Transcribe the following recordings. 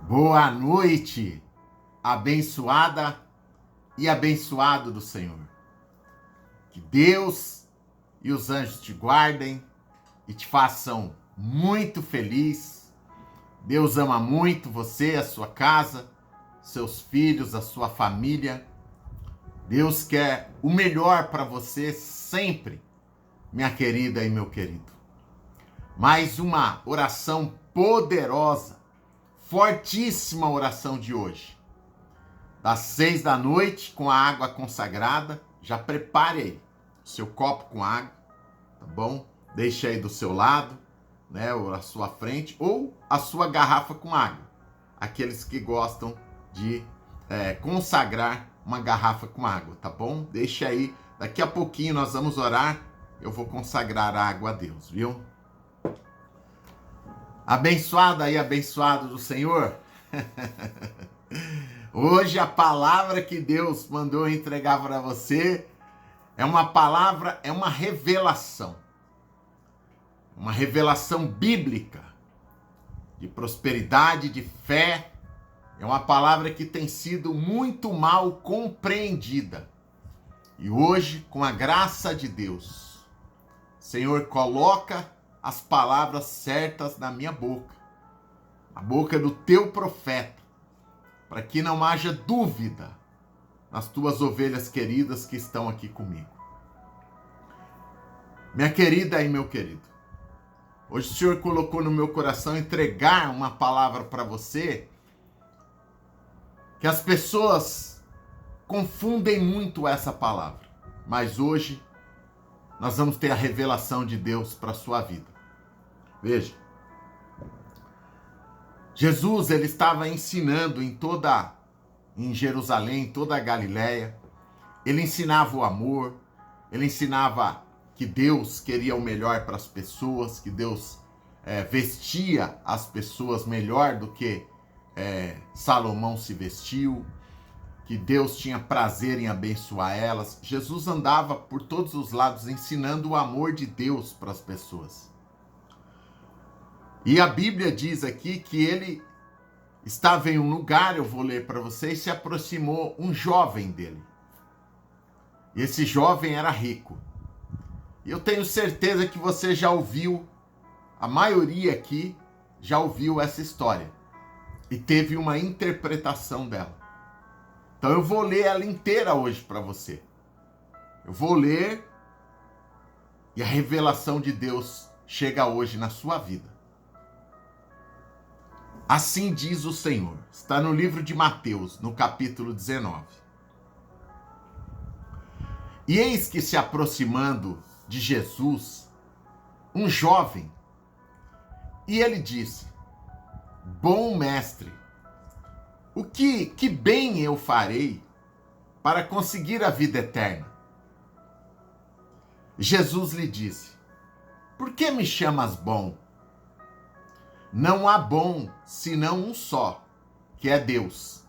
Boa noite, abençoada e abençoado do Senhor. Que Deus e os anjos te guardem e te façam muito feliz. Deus ama muito você, a sua casa, seus filhos, a sua família. Deus quer o melhor para você sempre, minha querida e meu querido. Mais uma oração poderosa, fortíssima oração de hoje. Das 6 da noite, com a água consagrada, já prepare aí o seu copo com água, tá bom? Deixe aí do seu lado, né, ou à sua frente, ou a sua garrafa com água. Aqueles que gostam de consagrar uma garrafa com água, tá bom? Deixe aí, daqui a pouquinho nós vamos orar, eu vou consagrar a água a Deus, viu? Abençoada e abençoado do Senhor. Hoje a palavra que Deus mandou entregar para você é uma palavra, é uma revelação bíblica de prosperidade, de fé. É uma palavra que tem sido muito mal compreendida. E hoje, com a graça de Deus, o Senhor coloca as palavras certas na minha boca, na boca do teu profeta, para que não haja dúvida nas tuas ovelhas queridas que estão aqui comigo. Minha querida e meu querido, hoje o Senhor colocou no meu coração entregar uma palavra para você, que as pessoas confundem muito essa palavra, mas hoje nós vamos ter a revelação de Deus para a sua vida. Veja, Jesus, ele estava ensinando em Jerusalém, em toda a Galileia. Ele ensinava o amor, ele ensinava que Deus queria o melhor para as pessoas, que Deus vestia as pessoas melhor do que Salomão se vestiu, que Deus tinha prazer em abençoar elas. Jesus andava por todos os lados ensinando o amor de Deus para as pessoas. E a Bíblia diz aqui que ele estava em um lugar, eu vou ler para vocês, se aproximou um jovem dele. E esse jovem era rico. E eu tenho certeza que você já ouviu, a maioria aqui já ouviu essa história. E teve uma interpretação dela. Então eu vou ler ela inteira hoje para você. Eu vou ler e a revelação de Deus chega hoje na sua vida. Assim diz o Senhor. Está no livro de Mateus, no capítulo 19. E eis que se aproximando de Jesus, um jovem, e ele disse: Bom mestre, que bem eu farei para conseguir a vida eterna? Jesus lhe disse: Por que me chamas bom? Não há bom senão um só, que é Deus.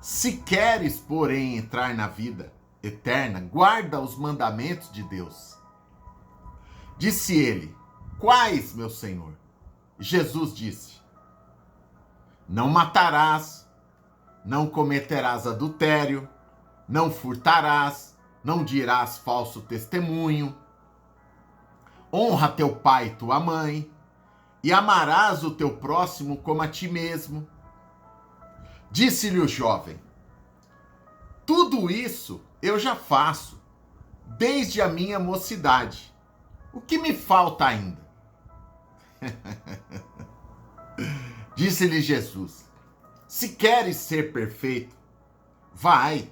Se queres, porém, entrar na vida eterna, guarda os mandamentos de Deus. Disse ele: Quais, meu Senhor? Jesus disse: Não matarás, não cometerás adultério, não furtarás, não dirás falso testemunho, honra teu pai e tua mãe, e amarás o teu próximo como a ti mesmo. Disse-lhe o jovem: Tudo isso eu já faço, desde a minha mocidade. O que me falta ainda? Disse-lhe Jesus: Se queres ser perfeito, vai,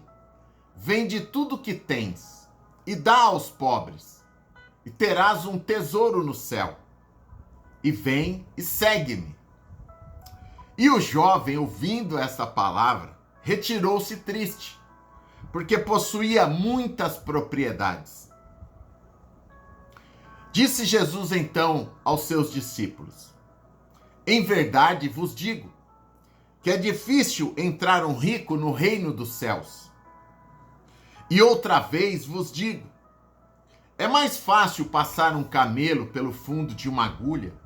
vende tudo que tens e dá aos pobres, e terás um tesouro no céu. E vem e segue-me. E o jovem, ouvindo essa palavra, retirou-se triste, porque possuía muitas propriedades. Disse Jesus então aos seus discípulos: Em verdade vos digo, que é difícil entrar um rico no reino dos céus. E outra vez vos digo, é mais fácil passar um camelo pelo fundo de uma agulha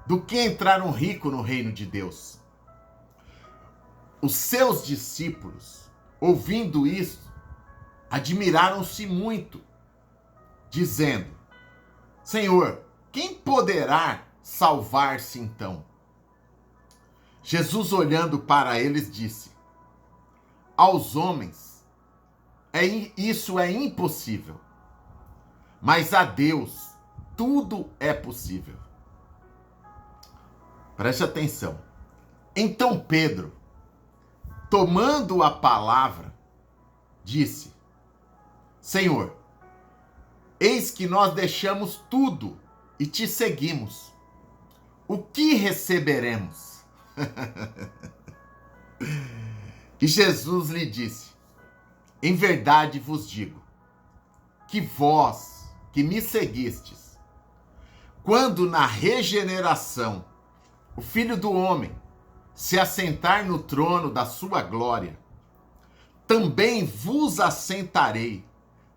do que entrar um rico no reino de Deus. Os seus discípulos, ouvindo isso, admiraram-se muito, dizendo: Senhor, quem poderá salvar-se então? Jesus, olhando para eles, disse: aos homens isso é impossível, mas a Deus tudo é possível. Preste atenção. Então Pedro, tomando a palavra, disse: Senhor, eis que nós deixamos tudo e te seguimos. O que receberemos? E Jesus lhe disse: em verdade vos digo, que vós que me seguistes, quando na regeneração o Filho do Homem se assentar no trono da sua glória, também vos assentarei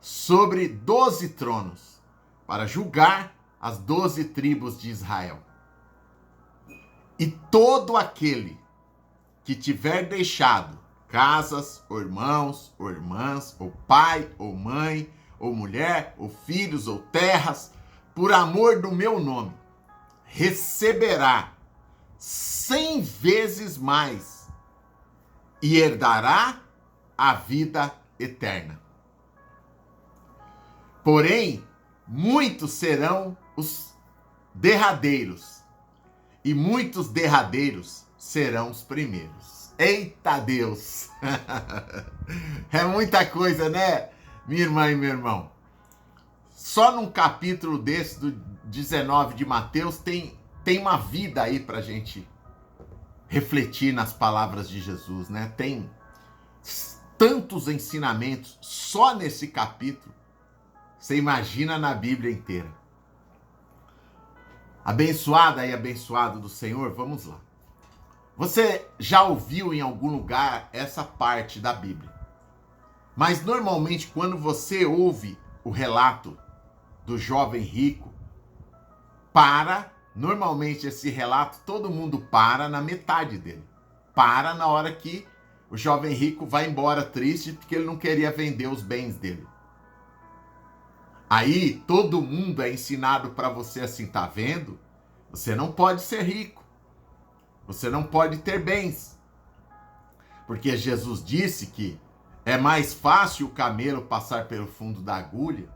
sobre 12 tronos, para julgar as 12 tribos de Israel. E todo aquele que tiver deixado casas, ou irmãos, ou irmãs, ou pai, ou mãe, ou mulher, ou filhos, ou terras, por amor do meu nome, receberá 100 vezes mais e herdará a vida eterna. Porém, muitos serão os derradeiros, e muitos derradeiros serão os primeiros. Eita Deus! É muita coisa, né, minha irmã e meu irmão? Só num capítulo desse, do 19 de Mateus, tem uma vida aí pra gente refletir nas palavras de Jesus, né? Tem tantos ensinamentos só nesse capítulo. Você imagina na Bíblia inteira. Abençoada e abençoado do Senhor, vamos lá. Você já ouviu em algum lugar essa parte da Bíblia? Mas normalmente quando você ouve o relato do jovem rico, normalmente esse relato todo mundo para na metade dele. Para na hora que o jovem rico vai embora triste porque ele não queria vender os bens dele. Aí todo mundo é ensinado para você assim, tá vendo? Você não pode ser rico. Você não pode ter bens. Porque Jesus disse que é mais fácil o camelo passar pelo fundo da agulha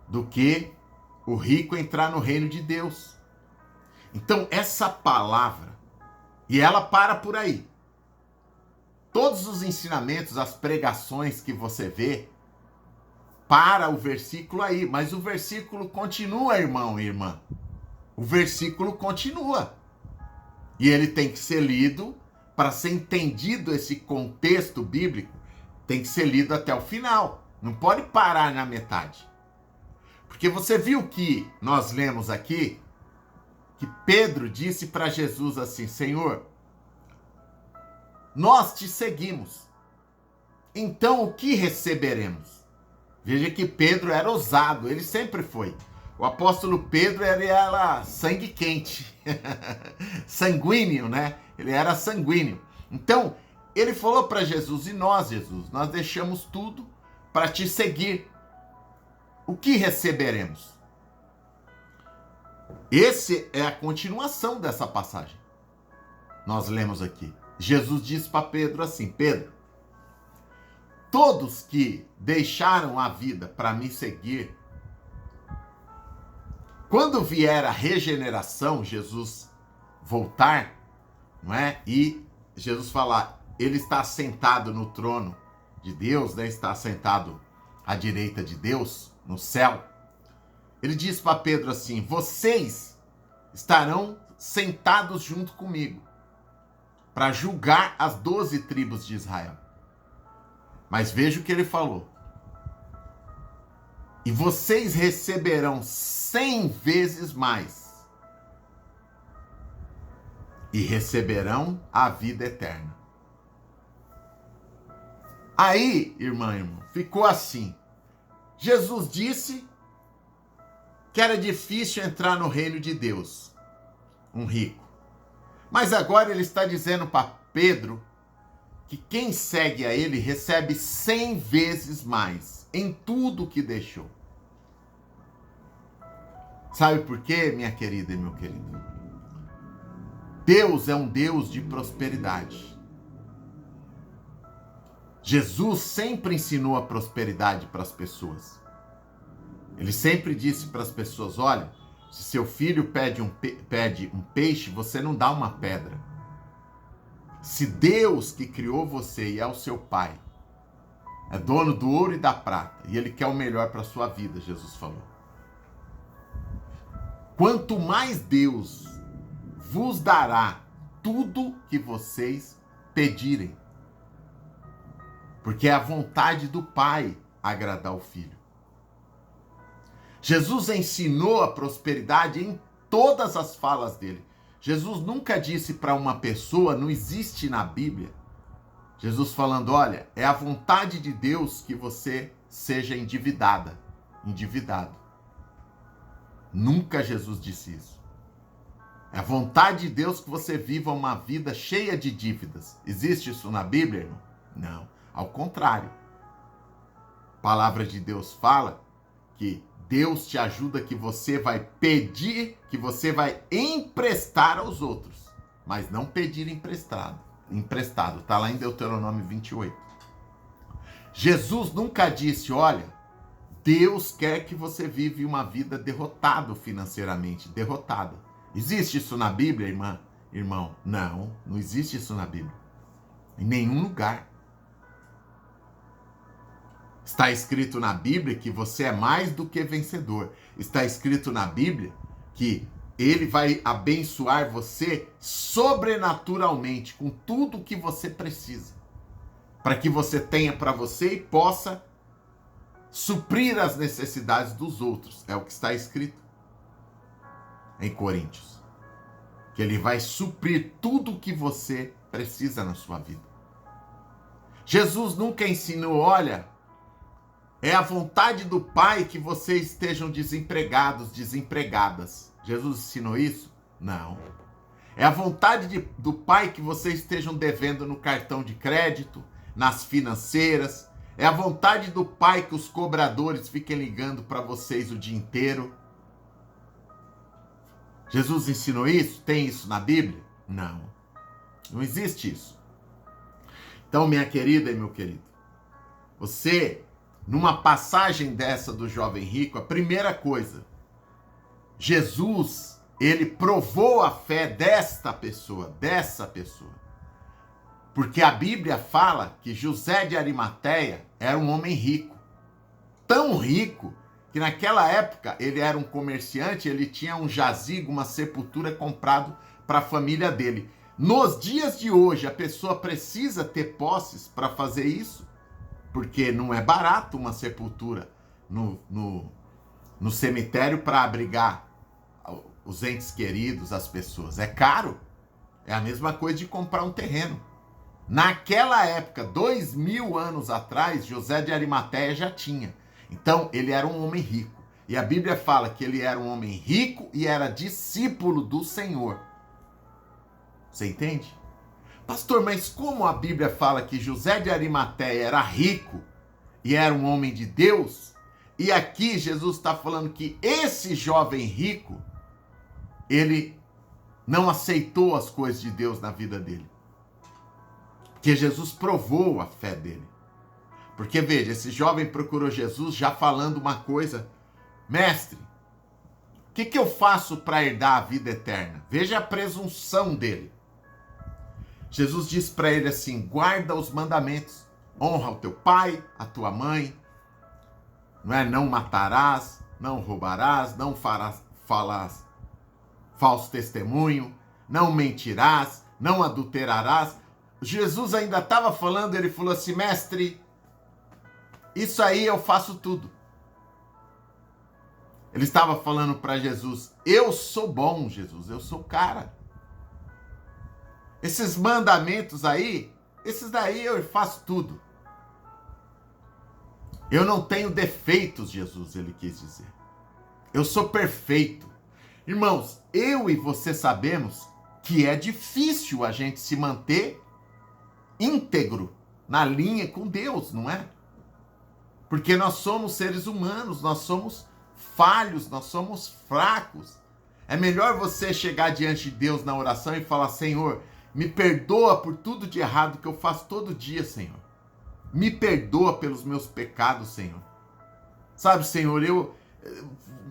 do que o rico entrar no reino de Deus. Então essa palavra, e ela para por aí. Todos os ensinamentos, as pregações que você vê, para o versículo aí, mas o versículo continua, irmão e irmã. O versículo continua. E ele tem que ser lido, para ser entendido esse contexto bíblico, tem que ser lido até o final. Não pode parar na metade. Porque você viu que nós lemos aqui, que Pedro disse para Jesus assim: Senhor, nós te seguimos. Então o que receberemos? Veja que Pedro era ousado, ele sempre foi. O apóstolo Pedro era sangue quente, sanguíneo, né? Ele era sanguíneo. Então, ele falou para Jesus: e nós, Jesus, nós deixamos tudo para te seguir. O que receberemos? Essa é a continuação dessa passagem. Nós lemos aqui. Jesus disse para Pedro assim: Pedro, todos que deixaram a vida para me seguir, quando vier a regeneração, Jesus voltar, não é? E Jesus falar, ele está sentado no trono de Deus, né? Está sentado à direita de Deus, no céu. Ele diz para Pedro assim: vocês estarão sentados junto comigo para julgar as 12 tribos de Israel. Mas veja o que ele falou. E vocês receberão 100 vezes mais. E receberão a vida eterna. Aí, irmão, ficou assim. Jesus disse que era difícil entrar no reino de Deus, um rico. Mas agora ele está dizendo para Pedro que quem segue a ele recebe 100 vezes mais em tudo que deixou. Sabe por quê, minha querida e meu querido? Deus é um Deus de prosperidade. Jesus sempre ensinou a prosperidade para as pessoas. Ele sempre disse para as pessoas, olha, se seu filho pede um peixe, você não dá uma pedra. Se Deus que criou você e é o seu pai, é dono do ouro e da prata, e ele quer o melhor para a sua vida, Jesus falou. Quanto mais Deus vos dará tudo que vocês pedirem, porque é a vontade do Pai agradar o Filho. Jesus ensinou a prosperidade em todas as falas dele. Jesus nunca disse para uma pessoa, não existe na Bíblia, Jesus falando, olha, é a vontade de Deus que você seja endividado. Nunca Jesus disse isso. É a vontade de Deus que você viva uma vida cheia de dívidas. Existe isso na Bíblia, irmão? Não. Ao contrário. A palavra de Deus fala que Deus te ajuda, que você vai pedir, que você vai emprestar aos outros, mas não pedir emprestado. Está lá em Deuteronômio 28. Jesus nunca disse, olha, Deus quer que você vive uma vida derrotado financeiramente, derrotada. Existe isso na Bíblia, irmão? Não, não existe isso na Bíblia. Em nenhum lugar. Está escrito na Bíblia que você é mais do que vencedor. Está escrito na Bíblia que ele vai abençoar você sobrenaturalmente com tudo o que você precisa, para que você tenha para você e possa suprir as necessidades dos outros. É o que está escrito em Coríntios. Que ele vai suprir tudo o que você precisa na sua vida. Jesus nunca ensinou, olha, é a vontade do Pai que vocês estejam desempregados, desempregadas. Jesus ensinou isso? Não. É a vontade do Pai que vocês estejam devendo no cartão de crédito, nas financeiras. É a vontade do Pai que os cobradores fiquem ligando para vocês o dia inteiro. Jesus ensinou isso? Tem isso na Bíblia? Não. Não existe isso. Então, minha querida e meu querido, você, numa passagem dessa do jovem rico, a primeira coisa, Jesus, ele provou a fé dessa pessoa. Porque a Bíblia fala que José de Arimateia era um homem rico. Tão rico que naquela época ele era um comerciante, ele tinha um jazigo, uma sepultura comprado para a família dele. Nos dias de hoje, a pessoa precisa ter posses para fazer isso, porque não é barato uma sepultura no cemitério para abrigar os entes queridos, as pessoas. É caro. É a mesma coisa de comprar um terreno. Naquela época, 2000 anos atrás, José de Arimateia já tinha. Então, ele era um homem rico. E a Bíblia fala que ele era um homem rico e era discípulo do Senhor. Você entende? Pastor, mas como a Bíblia fala que José de Arimateia era rico e era um homem de Deus, e aqui Jesus está falando que esse jovem rico, ele não aceitou as coisas de Deus na vida dele. Porque Jesus provou a fé dele. Porque, veja, esse jovem procurou Jesus já falando uma coisa. Mestre, o que eu faço para herdar a vida eterna? Veja a presunção dele. Jesus disse para ele assim, guarda os mandamentos. Honra o teu pai, a tua mãe. Não matarás, não roubarás, não farás falso testemunho, não mentirás, não adulterarás. Jesus ainda estava falando, ele falou assim, mestre, isso aí eu faço tudo. Ele estava falando para Jesus, eu sou bom, Jesus, eu sou o cara. Esses mandamentos aí, esses daí eu faço tudo. Eu não tenho defeitos, Jesus, ele quis dizer. Eu sou perfeito. Irmãos, eu e você sabemos que é difícil a gente se manter íntegro na linha com Deus, não é? Porque nós somos seres humanos, nós somos falhos, nós somos fracos. É melhor você chegar diante de Deus na oração e falar: Senhor, me perdoa por tudo de errado que eu faço todo dia, Senhor. Me perdoa pelos meus pecados, Senhor. Sabe, Senhor,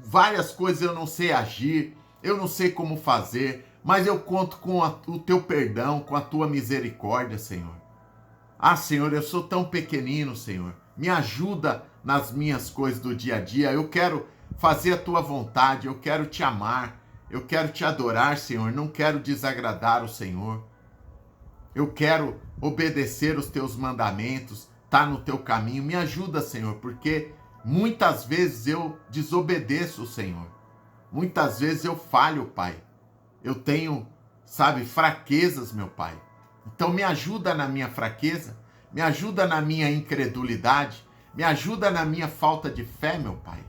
várias coisas eu não sei agir, eu não sei como fazer, mas eu conto com o teu perdão, com a tua misericórdia, Senhor. Ah, Senhor, eu sou tão pequenino, Senhor. Me ajuda nas minhas coisas do dia a dia. Eu quero fazer a tua vontade, eu quero te amar, eu quero te adorar, Senhor. Não quero desagradar o Senhor. Eu quero obedecer os teus mandamentos, tá no teu caminho. Me ajuda, Senhor, porque muitas vezes eu desobedeço o Senhor. Muitas vezes eu falho, Pai. Eu tenho, sabe, fraquezas, meu Pai. Então me ajuda na minha fraqueza, me ajuda na minha incredulidade, me ajuda na minha falta de fé, meu Pai.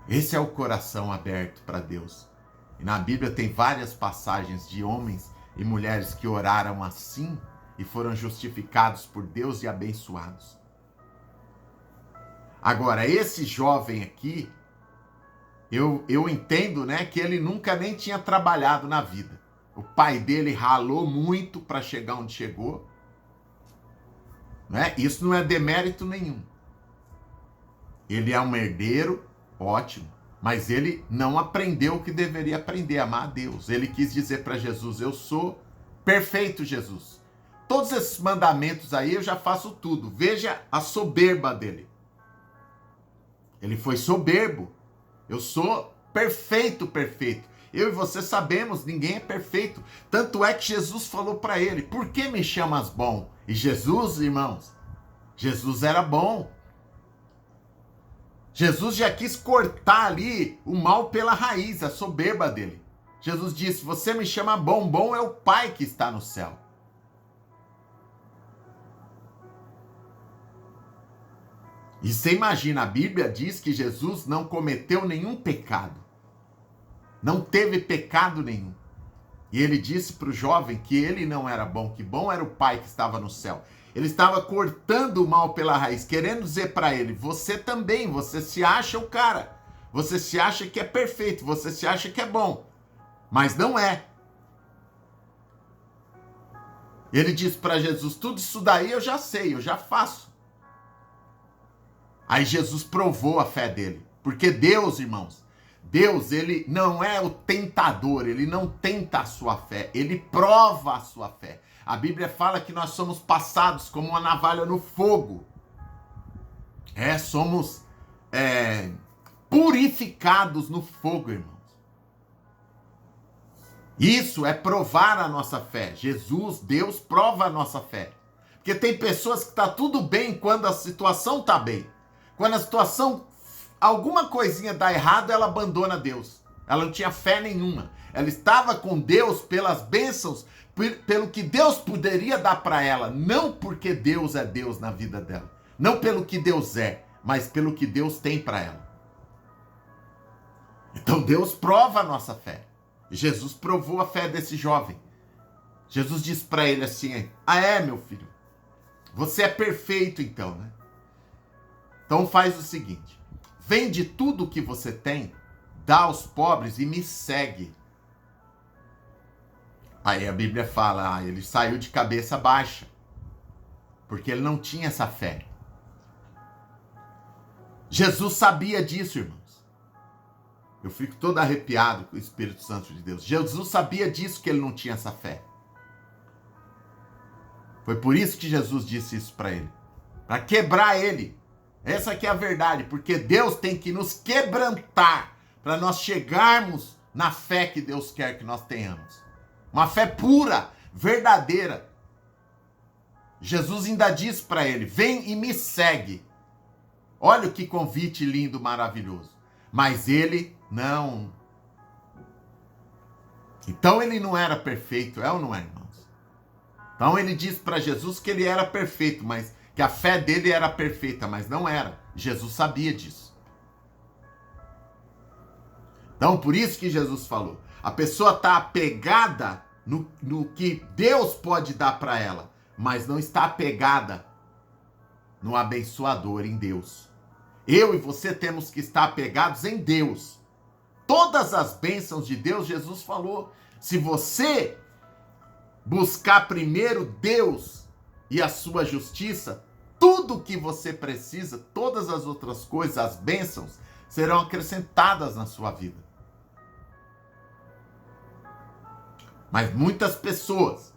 Esse é o coração aberto para Deus. E na Bíblia tem várias passagens de homens e mulheres que oraram assim e foram justificados por Deus e abençoados. Agora, esse jovem aqui, eu entendo, né, que ele nunca nem tinha trabalhado na vida. O pai dele ralou muito para chegar onde chegou. Né? Isso não é demérito nenhum. Ele é um herdeiro, ótimo, mas ele não aprendeu o que deveria aprender, amar a Deus. Ele quis dizer para Jesus: eu sou perfeito, Jesus. Todos esses mandamentos aí eu já faço tudo. Veja a soberba dele. Ele foi soberbo. Eu sou perfeito, perfeito. Eu e você sabemos, ninguém é perfeito. Tanto é que Jesus falou para ele: por que me chamas bom? E Jesus, irmãos, Jesus era bom. Jesus já quis cortar ali o mal pela raiz, a soberba dele. Jesus disse: você me chama bom, bom é o Pai que está no céu. E você imagina, a Bíblia diz que Jesus não cometeu nenhum pecado. Não teve pecado nenhum. E ele disse para o jovem que ele não era bom, que bom era o Pai que estava no céu. Ele estava cortando o mal pela raiz, querendo dizer para ele: você também, você se acha o cara. Você se acha que é perfeito, você se acha que é bom. Mas não é. Ele disse para Jesus: tudo isso daí eu já sei, eu já faço. Aí Jesus provou a fé dele. Porque Deus, irmãos, Deus, ele não é o tentador, ele não tenta a sua fé, ele prova a sua fé. A Bíblia fala que nós somos passados como uma navalha no fogo. Somos purificados no fogo, irmãos. Isso é provar a nossa fé. Jesus, Deus, prova a nossa fé. Porque tem pessoas que está tudo bem quando a situação está bem. Quando a situação, alguma coisinha dá errado, ela abandona Deus. Ela não tinha fé nenhuma. Ela estava com Deus pelas bênçãos, pelo que Deus poderia dar para ela. Não porque Deus é Deus na vida dela. Não pelo que Deus é, mas pelo que Deus tem para ela. Então Deus prova a nossa fé. Jesus provou a fé desse jovem. Jesus disse para ele assim: meu filho, você é perfeito então, né? Então faz o seguinte: vende tudo o que você tem, dá aos pobres e me segue. Aí a Bíblia fala: ele saiu de cabeça baixa, porque ele não tinha essa fé. Jesus sabia disso, irmãos. Eu fico todo arrepiado com o Espírito Santo de Deus. Jesus sabia disso, que ele não tinha essa fé. Foi por isso que Jesus disse isso para ele. Para quebrar ele. Essa aqui é a verdade, porque Deus tem que nos quebrantar para nós chegarmos na fé que Deus quer que nós tenhamos. Uma fé pura, verdadeira. Jesus ainda disse para ele: vem e me segue. Olha que convite lindo, maravilhoso. Mas ele não. Então ele não era perfeito, é ou não é, irmãos? Então ele disse para Jesus que ele era perfeito, mas que a fé dele era perfeita, mas não era. Jesus sabia disso. Então, por isso que Jesus falou: a pessoa está apegada no que Deus pode dar para ela, mas não está apegada no abençoador, em Deus. Eu e você temos que estar apegados em Deus. Todas as bênçãos de Deus, Jesus falou, se você buscar primeiro Deus e a sua justiça, tudo que você precisa, todas as outras coisas, as bênçãos, serão acrescentadas na sua vida. Mas muitas pessoas,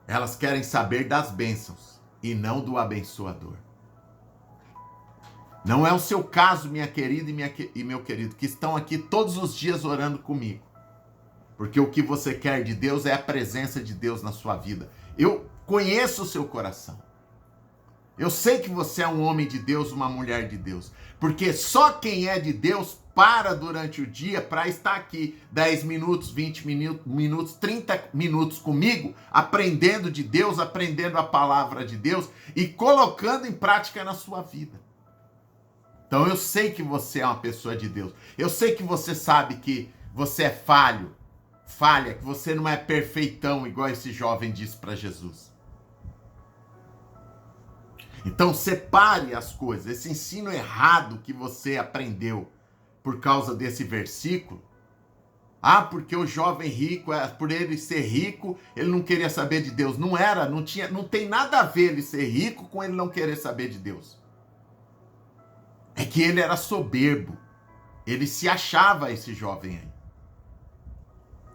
elas querem saber das bênçãos e não do abençoador. Não é o seu caso, minha querida e meu querido, que estão aqui todos os dias orando comigo. Porque o que você quer de Deus é a presença de Deus na sua vida. Eu conheço o seu coração. Eu sei que você é um homem de Deus, uma mulher de Deus. Porque só quem é de Deus para durante o dia para estar aqui 10 minutos, 20 minutos, 30 minutos comigo, aprendendo de Deus, aprendendo a palavra de Deus e colocando em prática na sua vida. Então eu sei que você é uma pessoa de Deus. Eu sei que você sabe que você é falha, que você não é perfeitão, igual esse jovem disse para Jesus. Então separe as coisas. Esse ensino errado que você aprendeu por causa desse versículo. Ah, porque o jovem rico, por ele ser rico, ele não queria saber de Deus. Não era, não tem nada a ver ele ser rico com ele não querer saber de Deus. É que ele era soberbo. Ele se achava esse jovem aí.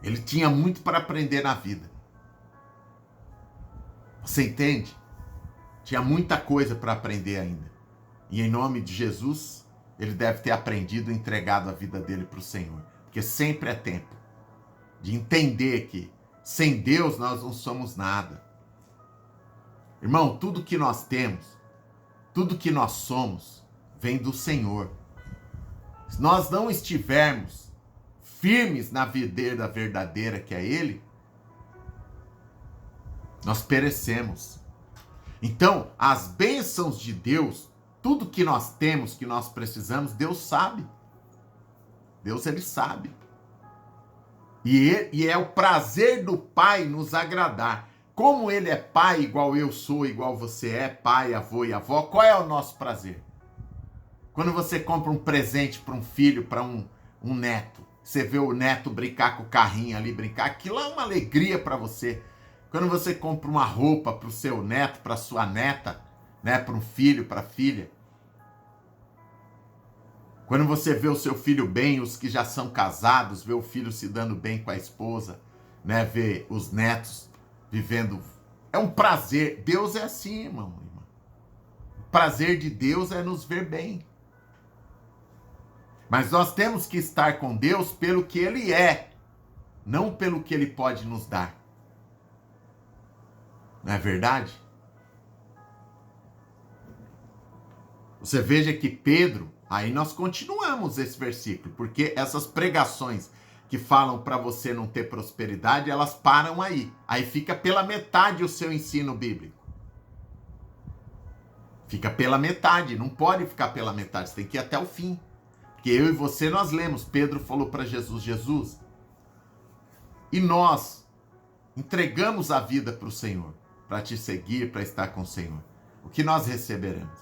Ele tinha muito para aprender na vida. Você entende? Tinha muita coisa para aprender ainda. E em nome de Jesus, ele deve ter aprendido e entregado a vida dele para o Senhor. Porque sempre é tempo de entender que sem Deus nós não somos nada. Irmão, tudo que nós temos, tudo que nós somos, vem do Senhor. Se nós não estivermos firmes na videira verdadeira que é Ele, nós perecemos. Então, as bênçãos de Deus, tudo que nós temos, que nós precisamos, Deus sabe. Deus, Ele sabe. E é o prazer do Pai nos agradar. Como Ele é Pai, igual eu sou, igual você é, pai, avô e avó, qual é o nosso prazer? Quando você compra um presente para um filho, para um neto, você vê o neto brincar com o carrinho ali, brincar, aquilo é uma alegria para você. Quando você compra uma roupa para o seu neto, para sua neta, né, para um filho, para a filha. Quando você vê o seu filho bem, os que já são casados, vê o filho se dando bem com a esposa, né, vê os netos vivendo. É um prazer. Deus é assim, irmão. O prazer de Deus é nos ver bem. Mas nós temos que estar com Deus pelo que Ele é, não pelo que Ele pode nos dar. Não é verdade? Você veja que Pedro, aí nós continuamos esse versículo, porque essas pregações que falam para você não ter prosperidade, elas param aí. Aí fica pela metade o seu ensino bíblico. Fica pela metade, não pode ficar pela metade, você tem que ir até o fim. Porque eu e você, nós lemos, Pedro falou para Jesus, Jesus, e nós entregamos a vida para o Senhor, para te seguir, para estar com o Senhor. O que nós receberemos?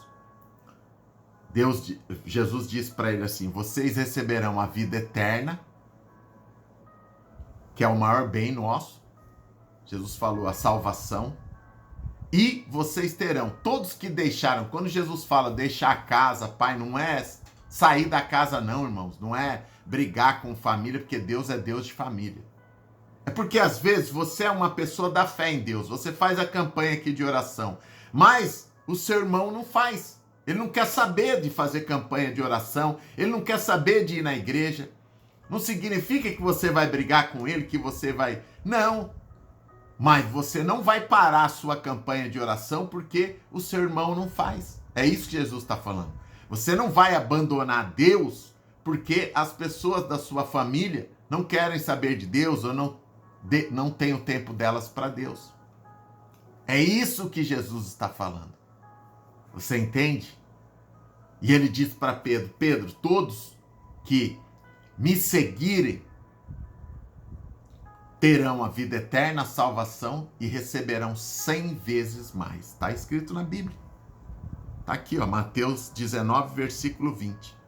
Jesus disse para ele assim, vocês receberão a vida eterna, que é o maior bem nosso. Jesus falou a salvação. E vocês terão, todos que deixaram, quando Jesus fala deixar a casa, pai, não é sair da casa não, irmãos. Não é brigar com família, porque Deus é Deus de família. É porque às vezes você é uma pessoa da fé em Deus, você faz a campanha aqui de oração, mas o seu irmão não faz. Ele não quer saber de fazer campanha de oração, ele não quer saber de ir na igreja. Não significa que você vai brigar com ele, que você vai... Não. Mas você não vai parar a sua campanha de oração porque o seu irmão não faz. É isso que Jesus está falando. Você não vai abandonar Deus porque as pessoas da sua família não querem saber de Deus ou não têm o tempo delas para Deus. É isso que Jesus está falando. Você entende? E ele disse para Pedro, Pedro, todos que me seguirem terão a vida eterna, a salvação e receberão 100 vezes mais. Está escrito na Bíblia. Está aqui, ó, Mateus 19, versículo 20.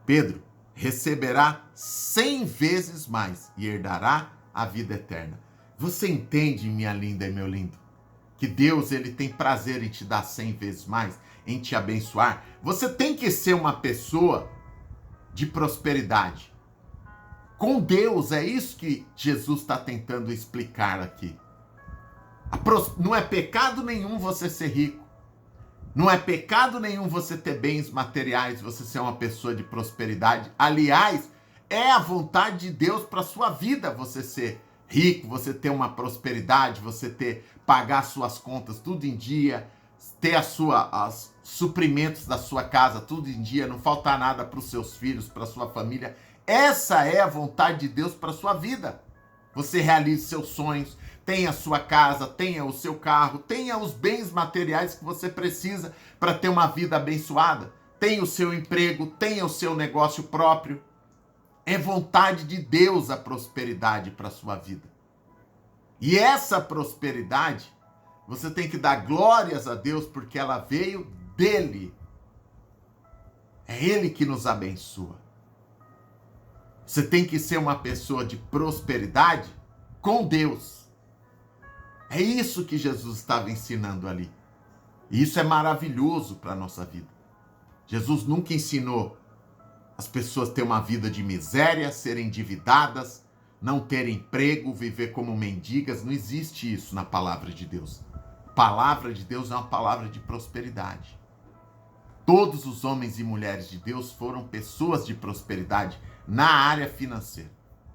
Pedro receberá 100 vezes mais e herdará a vida eterna. Você entende, minha linda e meu lindo, que Deus ele tem prazer em te dar 100 vezes mais, em te abençoar? Você tem que ser uma pessoa de prosperidade. Com Deus, é isso que Jesus está tentando explicar aqui. Não é pecado nenhum você ser rico. Não é pecado nenhum você ter bens materiais, você ser uma pessoa de prosperidade. Aliás, é a vontade de Deus para sua vida você ser rico, você ter uma prosperidade, você pagar suas contas tudo em dia, ter os suprimentos da sua casa tudo em dia, não faltar nada para os seus filhos, para sua família. Essa é a vontade de Deus para sua vida. Você realize seus sonhos, tenha a sua casa, tenha o seu carro, tenha os bens materiais que você precisa para ter uma vida abençoada. Tenha o seu emprego, tenha o seu negócio próprio. É vontade de Deus a prosperidade para a sua vida. E essa prosperidade, você tem que dar glórias a Deus porque ela veio dele. É ele que nos abençoa. Você tem que ser uma pessoa de prosperidade com Deus. É isso que Jesus estava ensinando ali. E isso é maravilhoso para a nossa vida. Jesus nunca ensinou as pessoas ter uma vida de miséria, serem endividadas, não terem emprego, viver como mendigas. Não existe isso na palavra de Deus. A palavra de Deus é uma palavra de prosperidade. Todos os homens e mulheres de Deus foram pessoas de prosperidade na área financeira.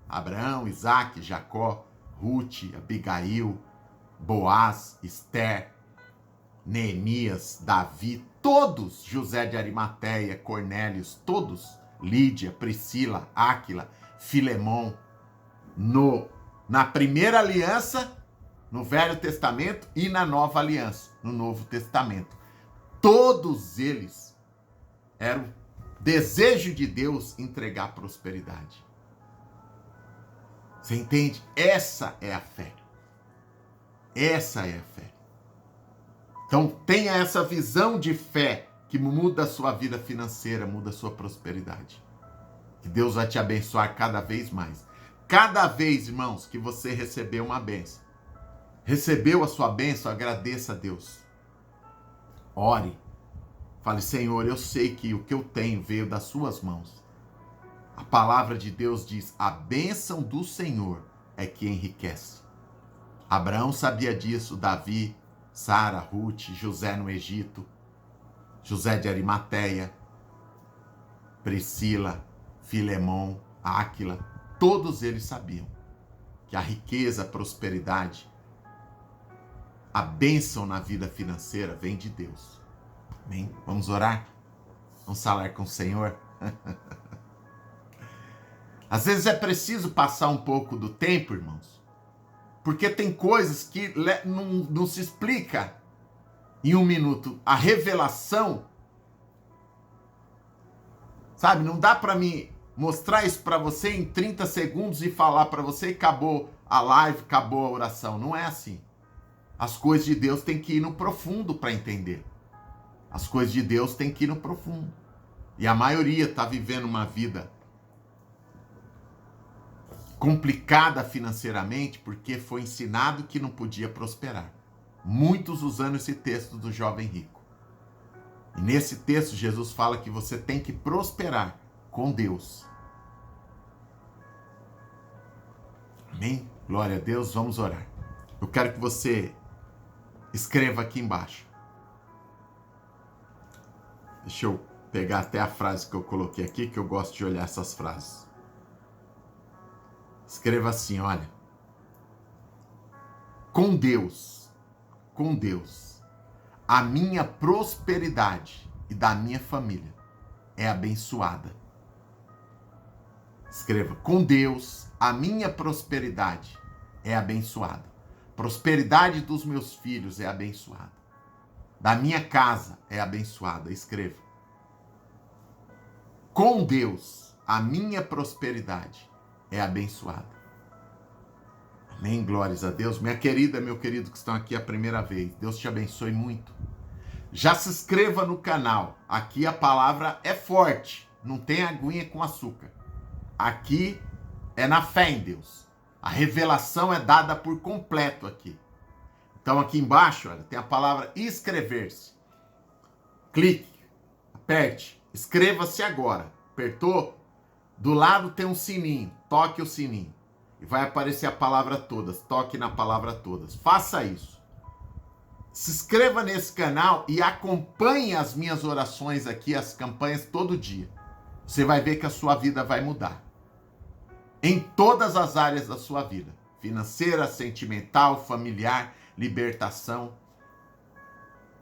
Abraão, Isaac, Jacó, Ruth, Abigail, Boaz, Esther, Neemias, Davi, todos, José de Arimateia, Cornélios, todos, Lídia, Priscila, Áquila, Filemon, na primeira aliança, no Velho Testamento, e na nova aliança, no Novo Testamento. Todos eles eram desejo de Deus entregar prosperidade. Você entende? Essa é a fé. Essa é a fé. Então tenha essa visão de fé que muda a sua vida financeira, muda a sua prosperidade. Que Deus vai te abençoar cada vez mais. Cada vez, irmãos, que você receber uma bênção, recebeu a sua bênção, agradeça a Deus. Ore. Fale, Senhor, eu sei que o que eu tenho veio das suas mãos. A palavra de Deus diz, a bênção do Senhor é que enriquece. Abraão sabia disso, Davi, Sara, Ruth, José no Egito, José de Arimateia, Priscila, Filemon, Áquila, todos eles sabiam que a riqueza, a prosperidade, a bênção na vida financeira vem de Deus. Amém? Vamos orar? Vamos falar com o Senhor? Às vezes é preciso passar um pouco do tempo, irmãos, porque tem coisas que não se explica em um minuto. A revelação, sabe, não dá para mim mostrar isso para você em 30 segundos e falar para você e acabou a live, acabou a oração. Não é assim. As coisas de Deus têm que ir no profundo para entender. As coisas de Deus têm que ir no profundo. E a maioria está vivendo uma vida complicada financeiramente porque foi ensinado que não podia prosperar. Muitos usando esse texto do jovem rico. E nesse texto Jesus fala que você tem que prosperar com Deus. Amém? Glória a Deus, vamos orar. Eu quero que você escreva aqui embaixo. Deixa eu pegar até a frase que eu coloquei aqui, que eu gosto de olhar essas frases. Escreva assim, olha. Com Deus, a minha prosperidade e da minha família é abençoada. Escreva, com Deus, a minha prosperidade é abençoada. Prosperidade dos meus filhos é abençoada. Da minha casa é abençoada. Escreva. Com Deus, a minha prosperidade é abençoada. Amém, glórias a Deus. Minha querida, meu querido que estão aqui a primeira vez, Deus te abençoe muito. Já se inscreva no canal. Aqui a palavra é forte, não tem aguinha com açúcar. Aqui é na fé em Deus. A revelação é dada por completo aqui. Então aqui embaixo, olha, tem a palavra inscrever-se. Clique, aperte, inscreva-se agora. Apertou? Do lado tem um sininho, toque o sininho. E vai aparecer a palavra todas, toque na palavra todas. Faça isso. Se inscreva nesse canal e acompanhe as minhas orações aqui, as campanhas todo dia. Você vai ver que a sua vida vai mudar. Em todas as áreas da sua vida. Financeira, sentimental, familiar, libertação.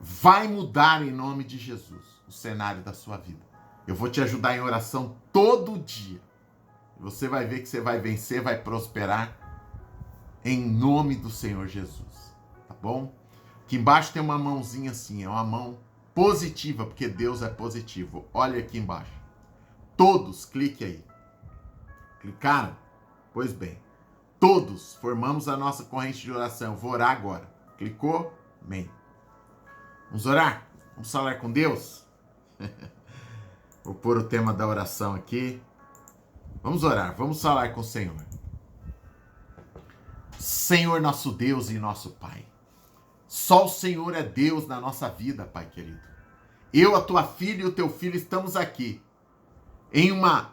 Vai mudar em nome de Jesus o cenário da sua vida. Eu vou te ajudar em oração todo dia. Você vai ver que você vai vencer, vai prosperar em nome do Senhor Jesus. Tá bom? Aqui embaixo tem uma mãozinha assim, é uma mão positiva, porque Deus é positivo. Olha aqui embaixo. Todos, clique aí. Clicaram? Pois bem. Todos formamos a nossa corrente de oração. Eu vou orar agora. Clicou? Amém. Vamos orar? Vamos falar com Deus? Vou pôr o tema da oração aqui. Vamos orar, vamos falar com o Senhor. Senhor nosso Deus e nosso Pai. Só o Senhor é Deus na nossa vida, Pai querido. Eu, a tua filha e o teu filho estamos aqui em uma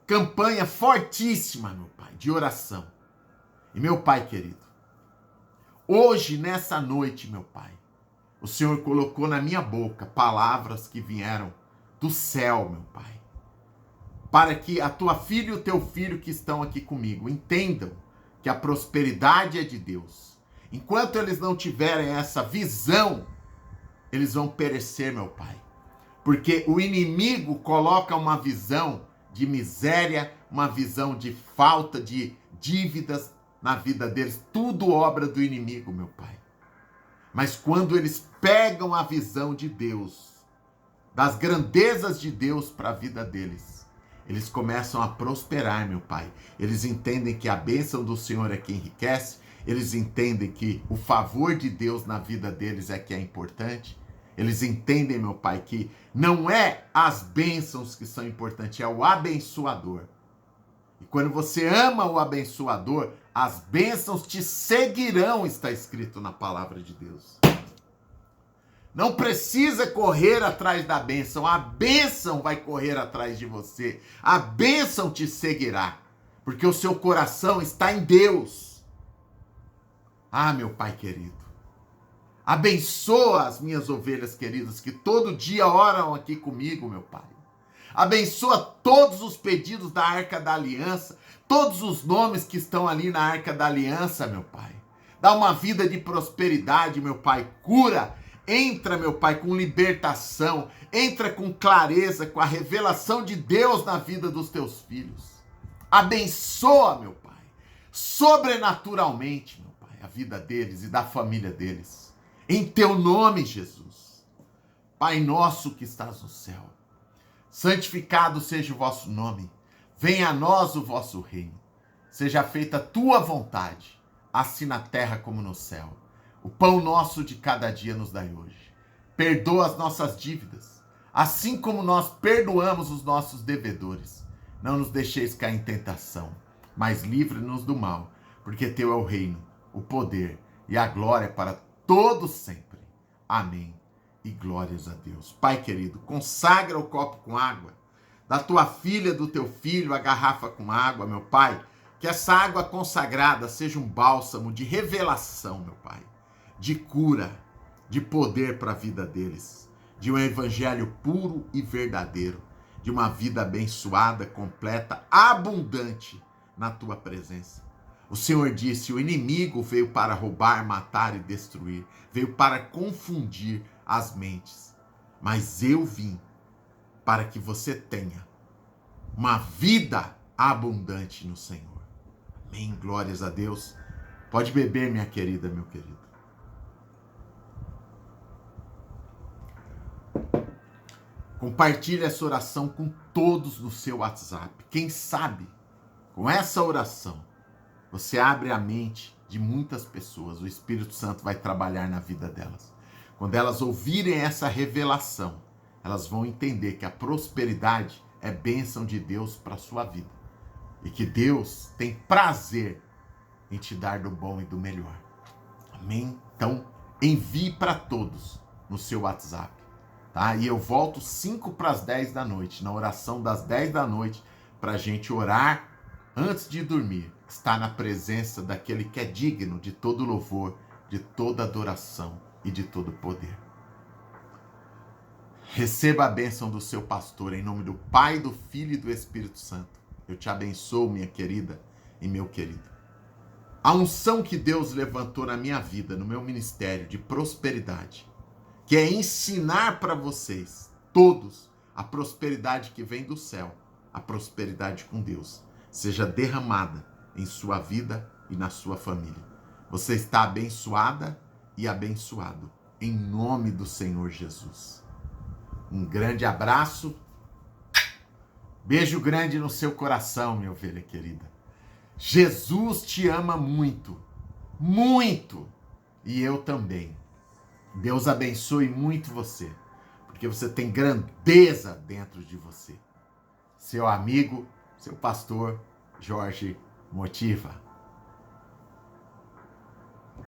campanha fortíssima, meu Pai, de oração. E meu Pai querido, hoje, nessa noite, meu Pai, o Senhor colocou na minha boca palavras que vieram do céu, meu Pai. Para que a tua filha e o teu filho que estão aqui comigo entendam que a prosperidade é de Deus. Enquanto eles não tiverem essa visão, eles vão perecer, meu Pai. Porque o inimigo coloca uma visão de miséria, uma visão de falta de dívidas na vida deles. Tudo obra do inimigo, meu Pai. Mas quando eles pegam a visão de Deus, das grandezas de Deus para a vida deles, eles começam a prosperar, meu Pai. Eles entendem que a bênção do Senhor é que enriquece. Eles entendem que o favor de Deus na vida deles é que é importante. Eles entendem, meu Pai, que não é as bênçãos que são importantes, é o abençoador. E quando você ama o abençoador, as bênçãos te seguirão, está escrito na palavra de Deus. Não precisa correr atrás da bênção. A bênção vai correr atrás de você. A bênção te seguirá. Porque o seu coração está em Deus. Ah, meu Pai querido. Abençoa as minhas ovelhas queridas que todo dia oram aqui comigo, meu Pai. Abençoa todos os pedidos da Arca da Aliança. Todos os nomes que estão ali na Arca da Aliança, meu Pai. Dá uma vida de prosperidade, meu Pai. Cura. Entra, meu Pai, com libertação. Entra com clareza, com a revelação de Deus na vida dos teus filhos. Abençoa, meu Pai, sobrenaturalmente, meu Pai, a vida deles e da família deles. Em teu nome, Jesus. Pai nosso que estás no céu, santificado seja o vosso nome. Venha a nós o vosso reino. Seja feita a tua vontade, assim na terra como no céu. O pão nosso de cada dia nos dai hoje. Perdoa as nossas dívidas, assim como nós perdoamos os nossos devedores. Não nos deixeis cair em tentação, mas livre-nos do mal, porque teu é o reino, o poder e a glória para todos sempre. Amém. E glórias a Deus. Pai querido, consagra o copo com água, da tua filha, do teu filho, a garrafa com água, meu Pai. Que essa água consagrada seja um bálsamo de revelação, meu Pai. De cura, de poder para a vida deles, de um evangelho puro e verdadeiro, de uma vida abençoada, completa, abundante na tua presença. O Senhor disse: o inimigo veio para roubar, matar e destruir, veio para confundir as mentes, mas eu vim para que você tenha uma vida abundante no Senhor. Amém, glórias a Deus. Pode beber, minha querida, meu querido. Compartilhe essa oração com todos no seu WhatsApp. Quem sabe, com essa oração, você abre a mente de muitas pessoas, o Espírito Santo vai trabalhar na vida delas. Quando elas ouvirem essa revelação, elas vão entender que a prosperidade é bênção de Deus para a sua vida. E que Deus tem prazer em te dar do bom e do melhor. Amém? Então, envie para todos no seu WhatsApp. Tá? E eu volto 5 para as 10 da noite, na oração das 10 da noite, para a gente orar antes de dormir. Estar na presença daquele que é digno de todo louvor, de toda adoração e de todo poder. Receba a bênção do seu pastor, em nome do Pai, do Filho e do Espírito Santo. Eu te abençoo, minha querida e meu querido. A unção que Deus levantou na minha vida, no meu ministério de prosperidade, que é ensinar para vocês, todos, a prosperidade que vem do céu, a prosperidade com Deus, seja derramada em sua vida e na sua família. Você está abençoada e abençoado, em nome do Senhor Jesus. Um grande abraço, beijo grande no seu coração, minha ovelha querida. Jesus te ama muito, muito, e eu também. Deus abençoe muito você, porque você tem grandeza dentro de você. Seu amigo, seu pastor, Jorge Motiva.